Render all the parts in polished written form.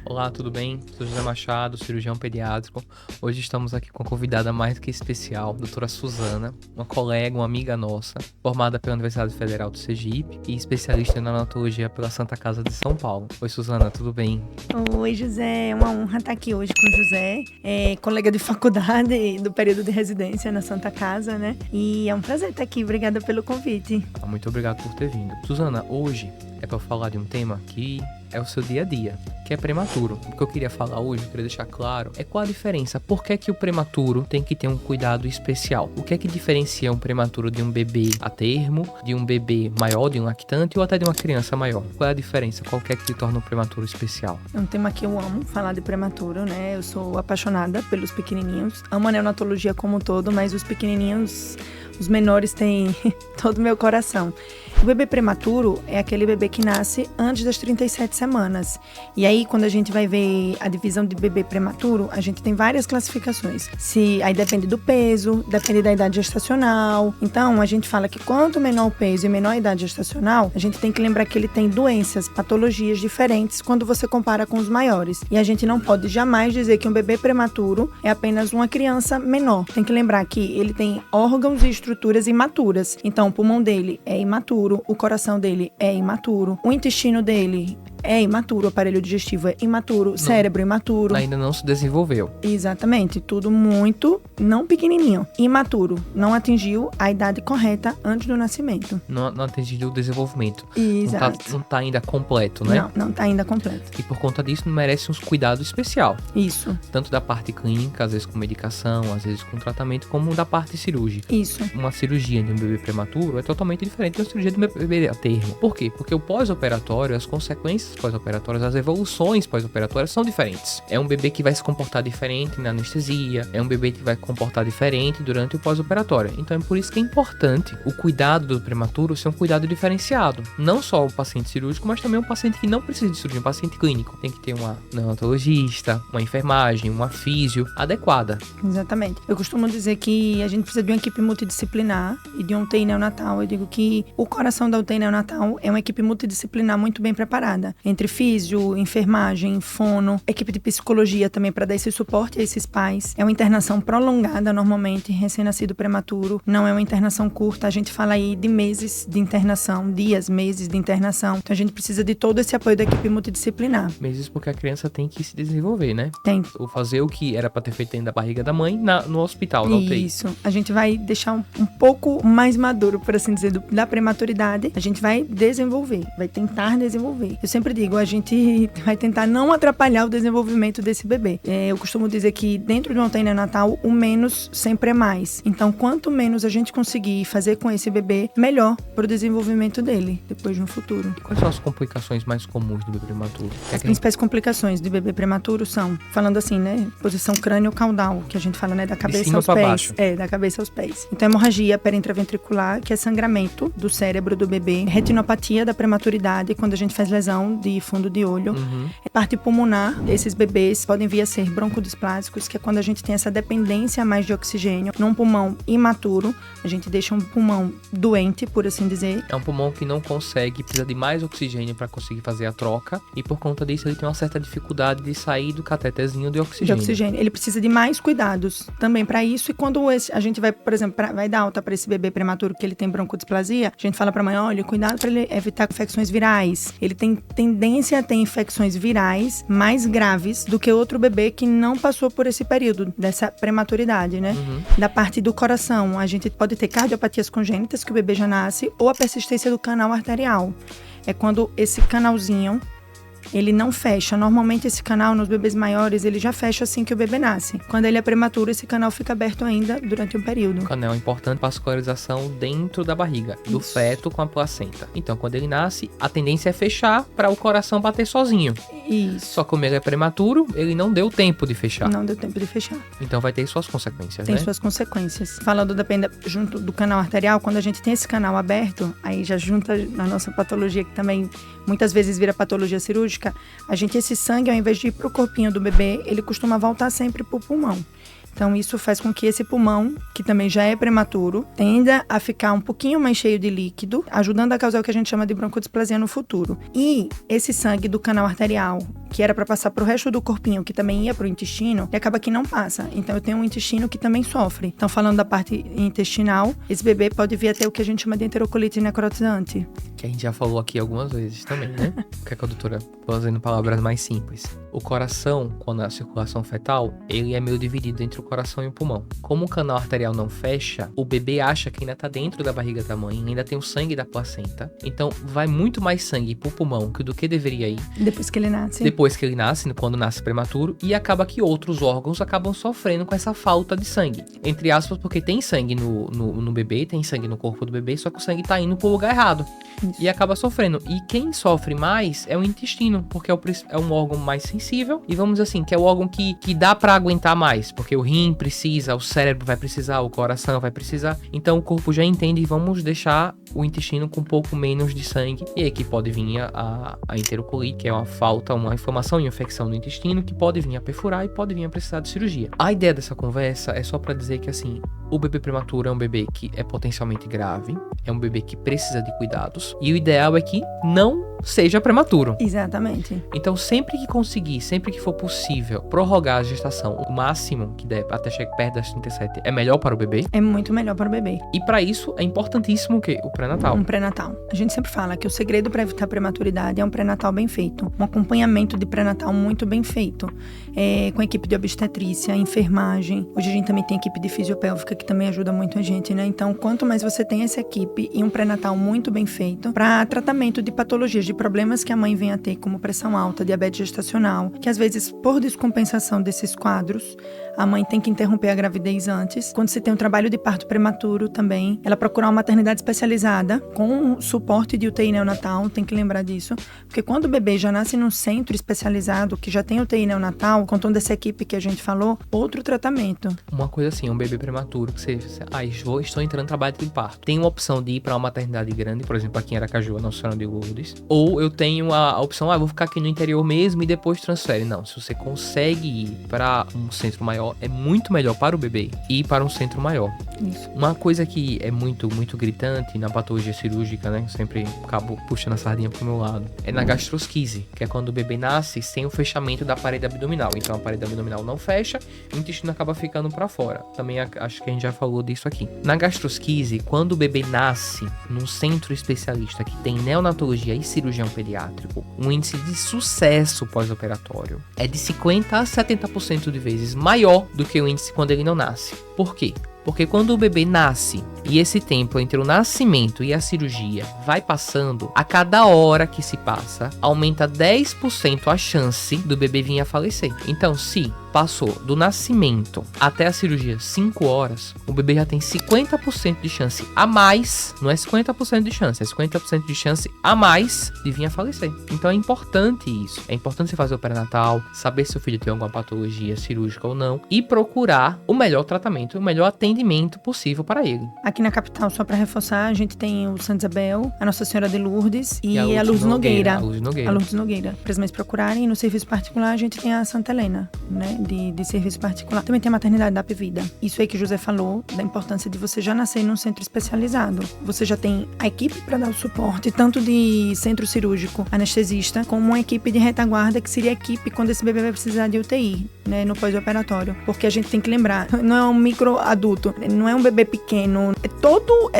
Olá, tudo bem? Sou José Machado, cirurgião pediátrico. Hoje estamos aqui com uma convidada mais que especial, doutora Suzana, uma colega, uma amiga nossa, formada pela Universidade Federal do Sergipe e especialista em neonatologia pela Santa Casa de São Paulo. Oi, Suzana, tudo bem? Oi, José. É uma honra estar aqui hoje com o José, colega de faculdade do período de residência na Santa Casa, né? E é um prazer estar aqui. Obrigada pelo convite. Muito obrigado por ter vindo. Suzana, hoje é para falar de um tema que é o seu dia a dia, que é prematuro. O que eu queria falar hoje, eu queria deixar claro, é qual a diferença. Por que que o prematuro tem que ter um cuidado especial? O que é que diferencia um prematuro de um bebê a termo, de um bebê maior, de um lactante ou até de uma criança maior? Qual é a diferença? Qual que é que torna um prematuro especial? É um tema que eu amo, falar de prematuro, né? Eu sou apaixonada pelos pequenininhos. Amo a neonatologia como um todo, mas os pequenininhos, os menores têm todo o meu coração. O bebê prematuro é aquele bebê que nasce antes das 37 semanas. E aí, quando a gente vai ver a divisão de bebê prematuro, a gente tem várias classificações. Aí depende do peso, depende da idade gestacional. Então, a gente fala que quanto menor o peso e menor a idade gestacional, a gente tem que lembrar que ele tem doenças, patologias diferentes quando você compara com os maiores. E a gente não pode jamais dizer que um bebê prematuro é apenas uma criança menor. Tem que lembrar que ele tem órgãos e estruturas imaturas. Então, o pulmão dele é imaturo, o coração dele é imaturo, o intestino dele é imaturo, o aparelho digestivo é imaturo, o cérebro é imaturo. Ainda não se desenvolveu. Exatamente, tudo muito não pequenininho. Imaturo, não atingiu a idade correta antes do nascimento. Não atingiu o desenvolvimento. Exato. Não tá ainda completo, né? Não tá ainda completo. E por conta disso merece uns cuidados especial. Isso. Tanto da parte clínica, às vezes com medicação, às vezes com tratamento, como da parte cirúrgica. Isso. Uma cirurgia de um bebê prematuro é totalmente diferente da cirurgia de um bebê a termo. Por quê? Porque o pós-operatório, as consequências pós-operatórias, as evoluções pós-operatórias são diferentes. É um bebê que vai se comportar diferente na anestesia, é um bebê que vai se comportar diferente durante o pós-operatório. Então é por isso que é importante o cuidado do prematuro ser um cuidado diferenciado. Não só o paciente cirúrgico, mas também um paciente que não precisa de cirurgia, um paciente clínico. Tem que ter uma neonatologista, uma enfermagem, uma físio adequada. Exatamente. Eu costumo dizer que a gente precisa de uma equipe multidisciplinar e de um UTI neonatal. Eu digo que o coração da UTI neonatal é uma equipe multidisciplinar muito bem preparada. Entre físio, enfermagem, fono, equipe de psicologia também para dar esse suporte a esses pais. É uma internação prolongada normalmente, recém-nascido prematuro. Não é uma internação curta, a gente fala aí de meses de internação, dias, meses de internação. Então a gente precisa de todo esse apoio da equipe multidisciplinar. Meses porque a criança tem que se desenvolver, né? Tem. Ou fazer o que era para ter feito dentro da barriga da mãe no hospital, na UTI. Isso. A gente vai deixar um pouco mais maduro, por assim dizer, da prematuridade. A gente vai desenvolver, vai tentar desenvolver. Eu sempre digo, a gente vai tentar não atrapalhar o desenvolvimento desse bebê. Eu costumo dizer que dentro de uma UTI neonatal, o menos sempre é mais. Então, quanto menos a gente conseguir fazer com esse bebê, melhor para o desenvolvimento dele, depois no futuro. E quais são as complicações mais comuns do bebê prematuro? As principais complicações de bebê prematuro são, falando assim, né, posição crânio-caudal, que a gente fala, né, da cabeça aos pés. Baixo. Da cabeça aos pés. Então, hemorragia perintraventricular, que é sangramento do cérebro do bebê, retinopatia da prematuridade, quando a gente faz lesão de fundo de olho. Parte pulmonar, esses bebês podem vir a ser broncodisplásicos, que é quando a gente tem essa dependência a mais de oxigênio num pulmão imaturo, a gente deixa um pulmão doente, por assim dizer. É um pulmão que não consegue, precisa de mais oxigênio para conseguir fazer a troca, e por conta disso ele tem uma certa dificuldade de sair do catetezinho de oxigênio. Ele precisa de mais cuidados também para isso, e quando a gente vai, por exemplo, vai dar alta para esse bebê prematuro que ele tem broncodisplasia, a gente fala para a mãe, olha, cuidado para ele evitar infecções virais. Ele tem tendência a ter infecções virais mais graves do que outro bebê que não passou por esse período dessa prematuridade, né? Da parte do coração, a gente pode ter cardiopatias congênitas, que o bebê já nasce, ou a persistência do canal arterial. É quando esse canalzinho ele não fecha. Normalmente esse canal nos bebês maiores, ele já fecha assim que o bebê nasce. Quando ele é prematuro, esse canal fica aberto ainda durante um período. O canal é importante para a vascularização dentro da barriga, do feto com a placenta. Então, quando ele nasce, a tendência é fechar para o coração bater sozinho. Isso. Só que como ele é prematuro, ele não deu tempo de fechar. Não deu tempo de fechar. Então vai ter suas consequências, Tem né? suas consequências. Falando junto do canal arterial, quando a gente tem esse canal aberto, aí já junta na nossa patologia, que também muitas vezes vira patologia cirúrgica, esse sangue, ao invés de ir para o corpinho do bebê, ele costuma voltar sempre para o pulmão. Então, isso faz com que esse pulmão, que também já é prematuro, tenda a ficar um pouquinho mais cheio de líquido, ajudando a causar o que a gente chama de broncodisplasia no futuro. E esse sangue do canal arterial, que era para passar pro resto do corpinho, que também ia pro intestino, e acaba que não passa. Então eu tenho um intestino que também sofre. Então falando da parte intestinal, esse bebê pode vir até o que a gente chama de enterocolite necrotizante. Que a gente já falou aqui algumas vezes também, né? O que a doutora, fazendo palavras mais simples. O coração, quando a circulação fetal, ele é meio dividido entre o coração e o pulmão. Como o canal arterial não fecha, o bebê acha que ainda tá dentro da barriga da mãe, ainda tem o sangue da placenta. Então, vai muito mais sangue pro pulmão do que deveria ir. Depois que ele nasce. Depois que ele nasce, quando nasce prematuro, e acaba que outros órgãos acabam sofrendo com essa falta de sangue. Entre aspas, porque tem sangue no bebê, tem sangue no corpo do bebê, só que o sangue tá indo pro lugar errado. Isso. E acaba sofrendo. E quem sofre mais é o intestino, porque é um órgão mais sensível. E vamos dizer assim, que é o órgão que dá pra aguentar mais. Porque o rim precisa, o cérebro vai precisar, o coração vai precisar. Então o corpo já entende e vamos deixar o intestino com um pouco menos de sangue. E aí que pode vir a enterocolite, que é uma falta, uma inflamação e infecção no intestino, que pode vir a perfurar e pode vir a precisar de cirurgia. A ideia dessa conversa é só pra dizer que assim, o bebê prematuro é um bebê que é potencialmente grave, é um bebê que precisa de cuidados, e o ideal é que não seja prematuro. Exatamente. Então, sempre que conseguir, sempre que for possível, prorrogar a gestação o máximo que der, até chegar perto das 37, é melhor para o bebê. É muito melhor para o bebê. E para isso, é importantíssimo o quê? O pré-natal. Um pré-natal. A gente sempre fala que o segredo para evitar prematuridade é um pré-natal bem feito. Um acompanhamento de pré-natal muito bem feito. Com a equipe de obstetrícia, enfermagem. Hoje a gente também tem equipe de fisiopélvica que também ajuda muito a gente, né? Então, quanto mais você tem essa equipe e um pré-natal muito bem feito para tratamento de patologias, de problemas que a mãe vem a ter, como pressão alta, diabetes gestacional, que às vezes, por descompensação desses quadros, a mãe tem que interromper a gravidez antes. Quando você tem um trabalho de parto prematuro também, ela procurar uma maternidade especializada com suporte de UTI neonatal, tem que lembrar disso, porque quando o bebê já nasce num centro especializado, que já tem UTI neonatal, contando dessa equipe que a gente falou, outro tratamento. Uma coisa assim, um bebê prematuro, que você estou entrando em trabalho de parto. Tem uma opção de ir para uma maternidade grande, por exemplo, aqui em Aracaju, a Nossa Senhora de Lourdes, ou eu tenho a opção, vou ficar aqui no interior mesmo e depois transfere. Não, se você consegue ir para um centro maior, é muito melhor para o bebê ir para um centro maior. Isso. Uma coisa que é muito, muito gritante na patologia cirúrgica, né, sempre acabo puxando a sardinha pro meu lado, é na gastrosquise, que é quando o bebê nasce sem o fechamento da parede abdominal. Então a parede abdominal não fecha, o intestino acaba ficando para fora. Também acho que a gente já falou disso aqui. Na gastrosquise, quando o bebê nasce num centro especialista que tem neonatologia e cirurgião pediátrico, o índice de sucesso pós-operatório é de 50% a 70% de vezes maior do que o índice quando ele não nasce. Por quê? Porque quando o bebê nasce e esse tempo entre o nascimento e a cirurgia vai passando, a cada hora que se passa, aumenta 10% a chance do bebê vir a falecer. Então, se passou do nascimento até a cirurgia 5 horas, o bebê já tem 50% de chance a mais, não é 50% de chance, é 50% de chance a mais de vir a falecer. Então é importante isso. É importante você fazer o pré-natal, saber se o filho tem alguma patologia cirúrgica ou não e procurar o melhor tratamento, o melhor atendimento possível para ele. Aqui na capital, só para reforçar, a gente tem o Santa Isabel, a Nossa Senhora de Lourdes e a Lourdes Nogueira. A Lourdes Nogueira. Para as mães procurarem, no serviço particular a gente tem a Santa Helena, né, de serviço particular. Também tem a maternidade da Vida. Isso aí que o José falou, da importância de você já nascer num centro especializado. Você já tem a equipe para dar o suporte, tanto de centro cirúrgico, anestesista, como uma equipe de retaguarda, que seria a equipe quando esse bebê vai precisar de UTI, né, no pós-operatório. Porque a gente tem que lembrar, não é um micro adulto, não é um bebê pequeno,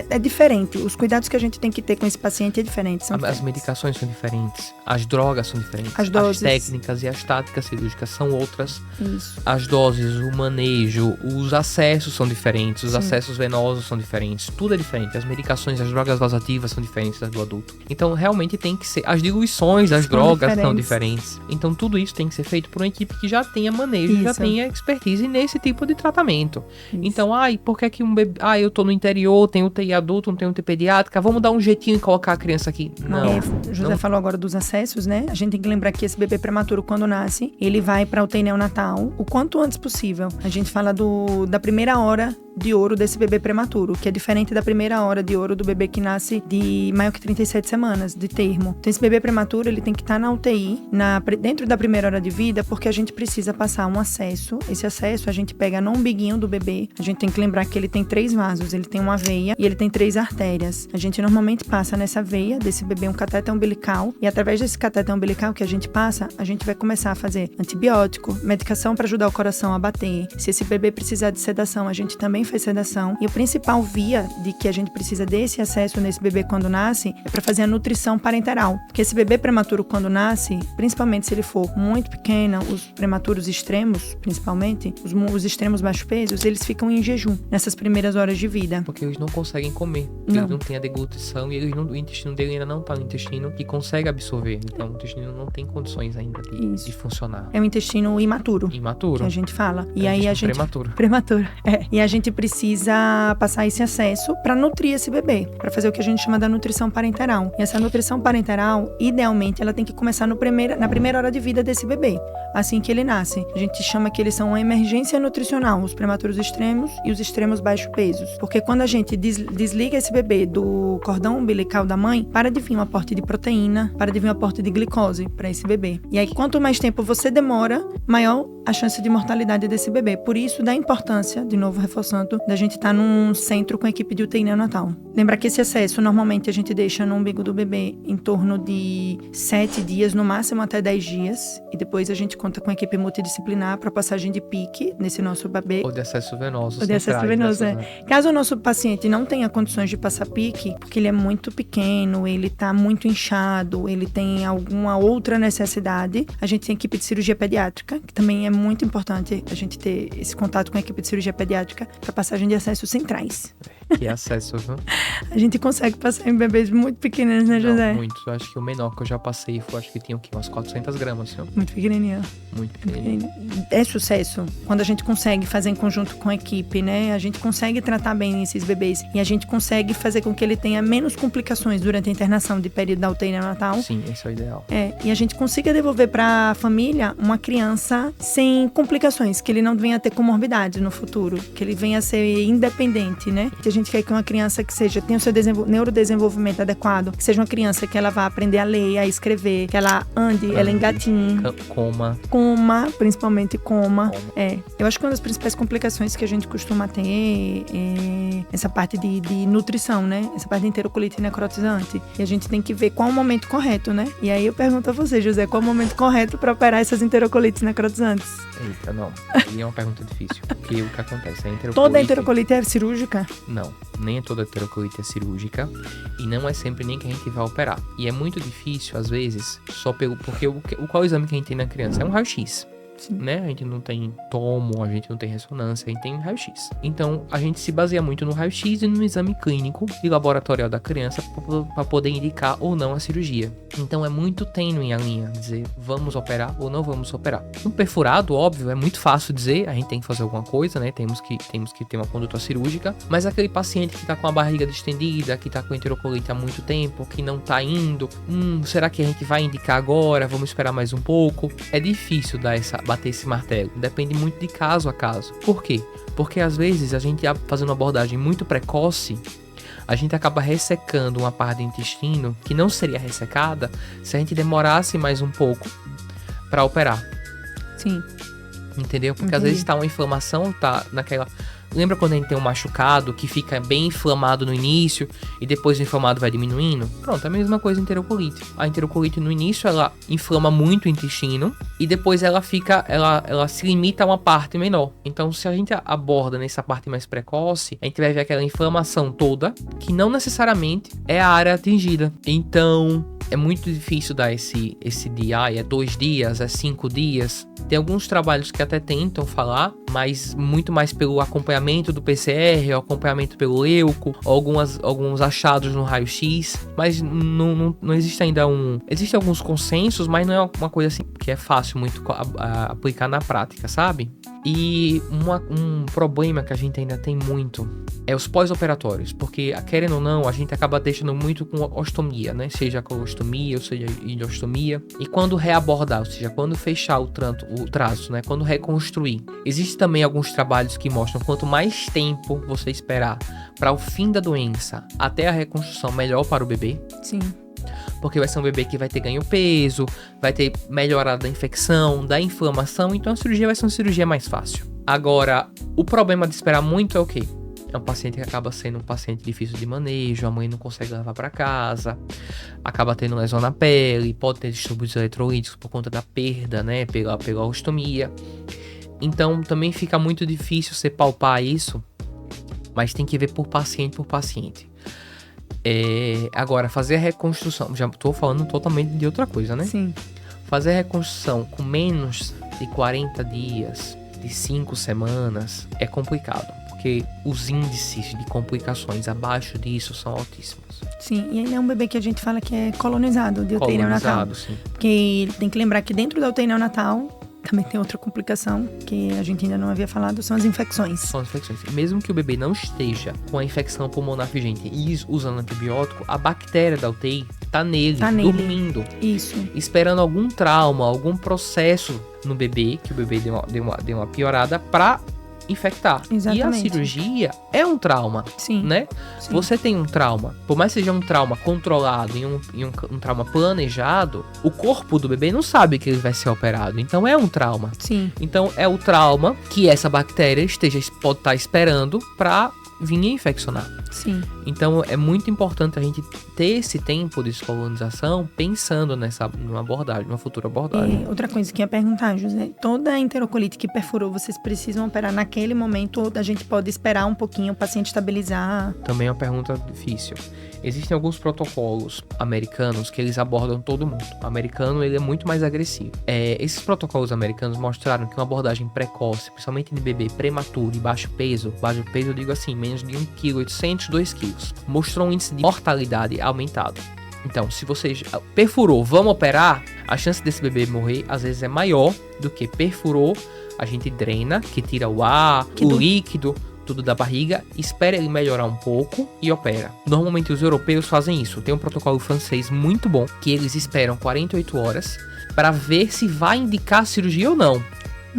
é diferente. Os cuidados que a gente tem que ter com esse paciente é diferente. As medicações são diferentes, as drogas são diferentes, as doses, as técnicas e as táticas cirúrgicas são outras. Isso. As doses, o manejo, os acessos são diferentes, os acessos venosos são diferentes, tudo é diferente. As medicações, as drogas vasoativas são diferentes das do adulto. Então, realmente tem que ser, as diluições das drogas são diferentes. Então, tudo isso tem que ser feito por uma equipe que já tenha manejo, já tenha expertise nesse tipo de tratamento. Isso. Então, por que um bebê... eu tô no interior, tenho UTI adulto, não tenho UTI pediátrica, vamos dar um jeitinho e colocar a criança aqui. Não. José falou agora dos acessos, né? A gente tem que lembrar que esse bebê prematuro, quando nasce, ele vai pra UTI neonatal o quanto antes possível. A gente fala da primeira hora de ouro desse bebê prematuro, que é diferente da primeira hora de ouro do bebê que nasce de maior que 37 semanas, de termo. Então esse bebê prematuro, ele tem que estar na UTI, dentro da primeira hora de vida, porque a gente precisa passar um acesso. Esse acesso a gente pega no umbiguinho do bebê. A gente tem que lembrar que ele tem 3 vasos, ele tem uma veia e ele tem 3 artérias. A gente normalmente passa nessa veia desse bebê um cateter umbilical, e através desse cateter umbilical que a gente passa, a gente vai começar a fazer antibiótico, medicação para ajudar o coração a bater. Se esse bebê precisar de sedação, a gente também faz sedação. E a principal via de que a gente precisa desse acesso nesse bebê quando nasce é para fazer a nutrição parenteral. Porque esse bebê prematuro quando nasce, principalmente se ele for muito pequeno, os prematuros extremos, principalmente, os extremos baixos pesos, eles ficam em jejum nessas primeiras horas de vida. Porque eles não conseguem comer. Não. Eles não têm a deglutição e o intestino dele ainda não tá no intestino que consegue absorver. Então o intestino não tem condições ainda de funcionar. É um intestino imaturo. Imaturo. Que a gente fala. É E aí a gente... prematuro. Prematuro, é. E a gente precisa passar esse acesso para nutrir esse bebê, para fazer o que a gente chama da nutrição parenteral. E essa nutrição parenteral, idealmente, ela tem que começar na primeira hora de vida desse bebê, assim que ele nasce. A gente chama que eles são uma emergência nutricional, os prematuros extremos e os extremos baixos pesos. Porque quando a gente desliga esse bebê do cordão umbilical da mãe, para de vir um aporte de proteína, para de vir um aporte de glicose para esse bebê. E aí, quanto mais tempo você demora, maior a chance de mortalidade desse bebê. Por isso, da importância, de novo reforçando, da gente estar num centro com a equipe de UTI neonatal. Lembrar que esse acesso, normalmente, a gente deixa no umbigo do bebê em torno de 7 dias, no máximo até 10 dias. E depois a gente conta com a equipe multidisciplinar para passagem de pique nesse nosso bebê. Ou de acesso venoso. Ou de acesso venoso, Caso o nosso paciente não tenha condições de passar pique, porque ele é muito pequeno, ele está muito inchado, ele tem alguma outra necessidade, a gente tem a equipe de cirurgia pediátrica, que também é muito importante a gente ter esse contato com a equipe de cirurgia pediátrica para passagem de acessos centrais. Que acesso, viu? A gente consegue passar em bebês muito pequenos, né, José? Não, muito. Eu acho que o menor que eu já passei foi, acho que tinha o quê? Umas 400 gramas, senhor. Muito pequenininho. Muito pequenininho. É sucesso quando a gente consegue fazer em conjunto com a equipe, né? A gente consegue tratar bem esses bebês e a gente consegue fazer com que ele tenha menos complicações durante a internação de período da UTI neonatal. Sim, esse é o ideal. E a gente consiga devolver para a família uma criança sem complicações, que ele não venha a ter comorbidades no futuro, que ele venha a ser independente, né? Que a gente quer que uma criança que tenha o seu neurodesenvolvimento adequado, que seja uma criança que ela vá aprender a ler, a escrever, que ela ande, ela engatinhe. Coma, principalmente coma. Eu acho que uma das principais complicações que a gente costuma ter é essa parte de nutrição, né? Essa parte de enterocolite necrotizante. E a gente tem que ver qual é o momento correto, né? E aí eu pergunto a você, José, qual é o momento correto para operar essas enterocolites necrotizantes? Eita, não. Aí é uma pergunta difícil. Porque o que acontece? Toda enterocolite é cirúrgica? Não, nem toda enterocolite é cirúrgica e não é sempre nem que a gente vai operar. E é muito difícil, às vezes, porque qual é o exame que a gente tem na criança? É um raio-x. Né? A gente não tem tomo, a gente não tem ressonância, a gente tem raio-x. Então, a gente se baseia muito no raio-x e no exame clínico e laboratorial da criança para poder indicar ou não a cirurgia. Então, é muito tênue a linha, dizer vamos operar ou não vamos operar. Um perfurado, óbvio, é muito fácil dizer, a gente tem que fazer alguma coisa, né? Temos que ter uma conduta cirúrgica, mas aquele paciente que tá com a barriga distendida, que tá com enterocolite há muito tempo, que não tá indo, será que a gente vai indicar agora? Vamos esperar mais um pouco? É difícil bater esse martelo. Depende muito de caso a caso. Por quê? Porque às vezes a gente fazendo uma abordagem muito precoce, a gente acaba ressecando uma parte do intestino que não seria ressecada se a gente demorasse mais um pouco para operar. Sim. Entendeu? Porque às vezes tá uma inflamação, tá naquela... Lembra quando a gente tem um machucado que fica bem inflamado no início e depois o inflamado vai diminuindo? Pronto, é a mesma coisa a enterocolite. A enterocolite no início ela inflama muito o intestino e depois ela se limita a uma parte menor. Então se a gente aborda nessa parte mais precoce, a gente vai ver aquela inflamação toda que não necessariamente é a área atingida. Então é muito difícil dar esse DI, é 2 dias, é 5 dias. Tem alguns trabalhos que até tentam falar, mas muito mais pelo acompanhamento do PCR, ou acompanhamento pelo leuco, ou alguns achados no raio-x, mas não existe ainda Existem alguns consensos, mas não é uma coisa assim que é fácil muito aplicar na prática, sabe? E um problema que a gente ainda tem muito é os pós-operatórios, porque, querendo ou não, a gente acaba deixando muito com ostomia, né? Seja colostomia, ou seja, ileostomia. E quando reabordar, ou seja, quando fechar o traço, né? Quando reconstruir. Existem também alguns trabalhos que mostram quanto mais tempo você esperar para o fim da doença até a reconstrução, melhor para o bebê. Sim. Porque vai ser um bebê que vai ter ganho peso, vai ter melhorado da infecção, da inflamação, então a cirurgia vai ser uma cirurgia mais fácil. Agora, o problema de esperar muito é o quê? É um paciente que acaba sendo um paciente difícil de manejo, a mãe não consegue levar para casa, acaba tendo lesão na pele, pode ter distúrbios eletrolíticos por conta da perda, né, pela ostomia. Então, também fica muito difícil você palpar isso, mas tem que ver por paciente. Agora, fazer a reconstrução, já estou falando totalmente de outra coisa, né? Sim. Fazer a reconstrução com menos de 40 dias, de 5 semanas, é complicado, porque os índices de complicações abaixo disso são altíssimos. Sim, e ainda é um bebê que a gente fala que é colonizado de UTI neonatal. Sim. Porque tem que lembrar que dentro da UTI neonatal também tem outra complicação que a gente ainda não havia falado, são as infecções. São as infecções. E mesmo que o bebê não esteja com a infecção pulmonar vigente e usando antibiótico, a bactéria da UTI tá nele, dormindo. Isso. Esperando algum trauma, algum processo no bebê, que o bebê deu uma piorada, pra infectar. Exatamente. E a cirurgia é um trauma, Sim. né? Sim. Você tem um trauma, por mais que seja um trauma controlado e um trauma planejado, o corpo do bebê não sabe que ele vai ser operado, então é um trauma. Sim. Então é o trauma que essa bactéria pode estar esperando para vir a infeccionar. Sim. Então é muito importante a gente ter esse tempo de descolonização pensando numa futura abordagem. E outra coisa que eu ia perguntar, José, toda enterocolite que perfurou, vocês precisam operar naquele momento ou a gente pode esperar um pouquinho o paciente estabilizar? Também é uma pergunta difícil. Existem alguns protocolos americanos que eles abordam todo mundo. O americano, ele é muito mais agressivo. Esses protocolos americanos mostraram que uma abordagem precoce, principalmente de bebê prematuro e baixo peso eu digo assim, menos de 1,8 kg, 2 kg, mostrou um índice de mortalidade aumentado. Então, se você perfurou, vamos operar, a chance desse bebê morrer, às vezes, é maior do que perfurou, a gente drena, que tira o ar, o líquido, tudo da barriga, espera ele melhorar um pouco e opera. Normalmente os europeus fazem isso. Tem um protocolo francês muito bom, que eles esperam 48 horas para ver se vai indicar a cirurgia ou não.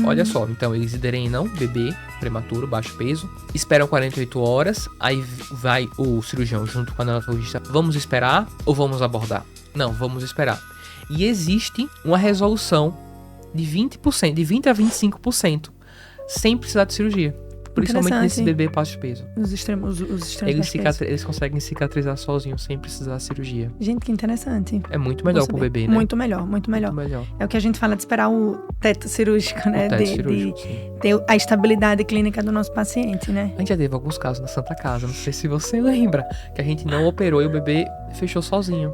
Olha só, então eles drenam bebê prematuro, baixo peso, esperam 48 horas, aí vai o cirurgião junto com a neonatologista, vamos esperar ou vamos abordar? Não, vamos esperar. E existe uma resolução de 20%, de 20 a 25%, sem precisar de cirurgia. Principalmente nesse bebê baixo peso. Os extremos eles conseguem cicatrizar sozinhos, sem precisar de cirurgia. Gente, que interessante. É muito melhor pro bebê, né? Muito melhor. É o que a gente fala de esperar o teto cirúrgico, né? De ter a estabilidade clínica do nosso paciente, né? A gente já teve alguns casos na Santa Casa, não sei se você lembra, que a gente não operou e o bebê fechou sozinho.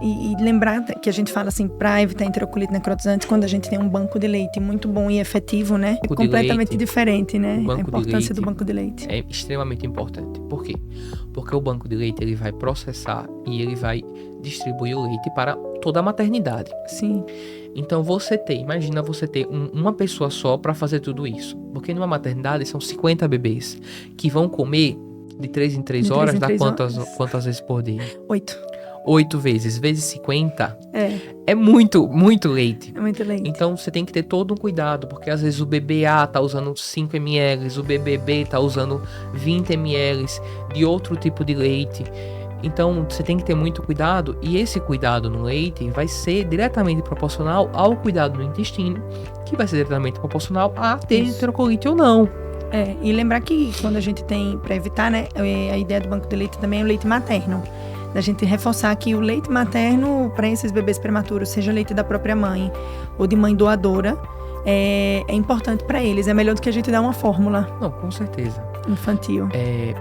E lembrar que a gente fala assim, pra evitar enterocolite necrotizante, quando a gente tem um banco de leite muito bom e efetivo, né? É completamente diferente, né? A importância do banco de leite. É extremamente importante. Por quê? Porque o banco de leite, ele vai processar e ele vai distribuir o leite para toda a maternidade. Sim. Então imagina você ter uma pessoa só para fazer tudo isso. Porque numa maternidade são 50 bebês que vão comer de 3 em 3 horas, dá quantas vezes por dia? 8 vezes 50 é muito, muito leite. É muito leite. Então você tem que ter todo um cuidado, porque às vezes o bebê A tá usando 5 ml, o bebê B tá usando 20 ml de outro tipo de leite. Então você tem que ter muito cuidado, e esse cuidado no leite vai ser diretamente proporcional ao cuidado no intestino, que vai ser diretamente proporcional a ter enterocolite ou não. E lembrar que quando a gente tem, para evitar, né, a ideia do banco de leite também é o leite materno. Da gente reforçar que o leite materno para esses bebês prematuros, seja leite da própria mãe ou de mãe doadora, é importante para eles. É melhor do que a gente dar uma fórmula. Não, com certeza. Infantil.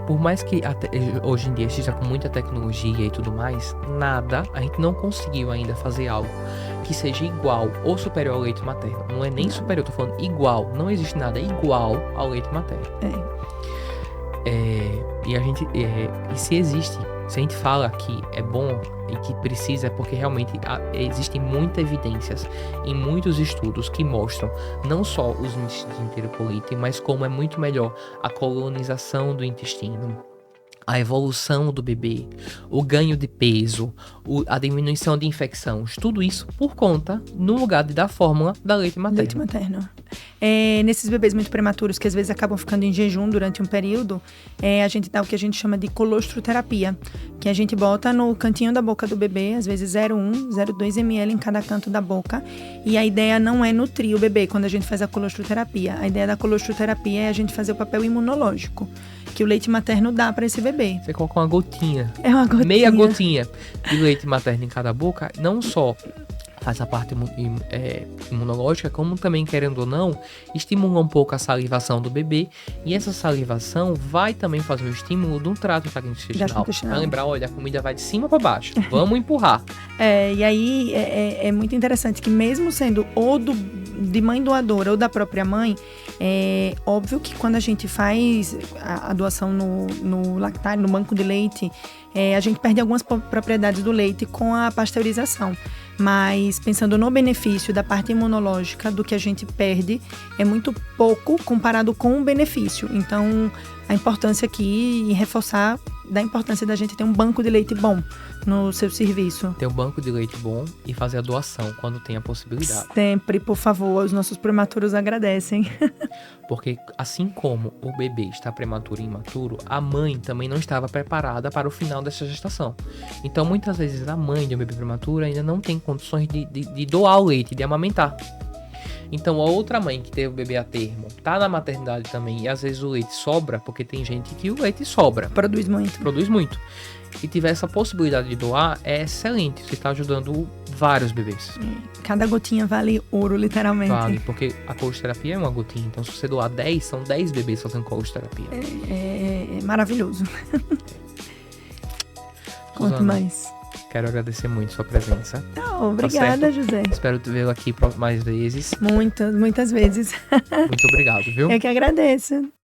Por mais que hoje em dia esteja com muita tecnologia e tudo mais, a gente não conseguiu ainda fazer algo que seja igual ou superior ao leite materno. Não é nem superior, tô falando igual. Não existe nada igual ao leite materno. E se existe Se a gente fala que é bom e que precisa, é porque realmente existem muitas evidências e muitos estudos que mostram não só os índices de enterocolite, mas como é muito melhor a colonização do intestino, a evolução do bebê, o ganho de peso, a diminuição de infecções, tudo isso por conta, no lugar de dar fórmula da leite materno. Leite materno. Nesses bebês muito prematuros, que às vezes acabam ficando em jejum durante um período, a gente dá o que a gente chama de colostroterapia, que a gente bota no cantinho da boca do bebê, às vezes 0,1, 0,2 ml em cada canto da boca, e a ideia não é nutrir o bebê quando a gente faz a colostroterapia. A ideia da colostroterapia é a gente fazer o papel imunológico, que o leite materno dá para esse bebê. Você coloca uma gotinha. É uma gotinha. Meia gotinha de leite materno em cada boca, não só faz a parte imunológica, como também, querendo ou não, estimula um pouco a salivação do bebê, e essa salivação vai também fazer o estímulo de um trato intestinal. Para lembrar, olha, a comida vai de cima para baixo, vamos empurrar. E aí é muito interessante que mesmo sendo ou de mãe doadora ou da própria mãe, é óbvio que quando a gente faz a doação no lactário, no banco de leite, a gente perde algumas propriedades do leite com a pasteurização. Mas pensando no benefício da parte imunológica do que a gente perde, é muito pouco comparado com o benefício. Então, a importância aqui e reforçar da importância da gente ter um banco de leite bom no seu serviço. Ter um banco de leite bom e fazer a doação quando tem a possibilidade. Sempre, por favor, os nossos prematuros agradecem. Porque assim como o bebê está prematuro e imaturo, a mãe também não estava preparada para o final dessa gestação. Então, muitas vezes, a mãe de um bebê prematuro ainda não tem condições de doar o leite, de amamentar. Então, a outra mãe que teve o bebê a termo tá na maternidade também, e às vezes o leite sobra, porque tem gente que o leite sobra. Produz muito. E tiver essa possibilidade de doar, é excelente. Você está ajudando vários bebês. Cada gotinha vale ouro, literalmente. Vale, porque a colostoterapia é uma gotinha. Então, se você doar 10, são 10 bebês fazendo colostoterapia. É maravilhoso. Quanto mais. Quero agradecer muito sua presença. Obrigada, José. Espero te vê-lo aqui mais vezes. Muitas vezes. Muito obrigado, viu? Eu que agradeço.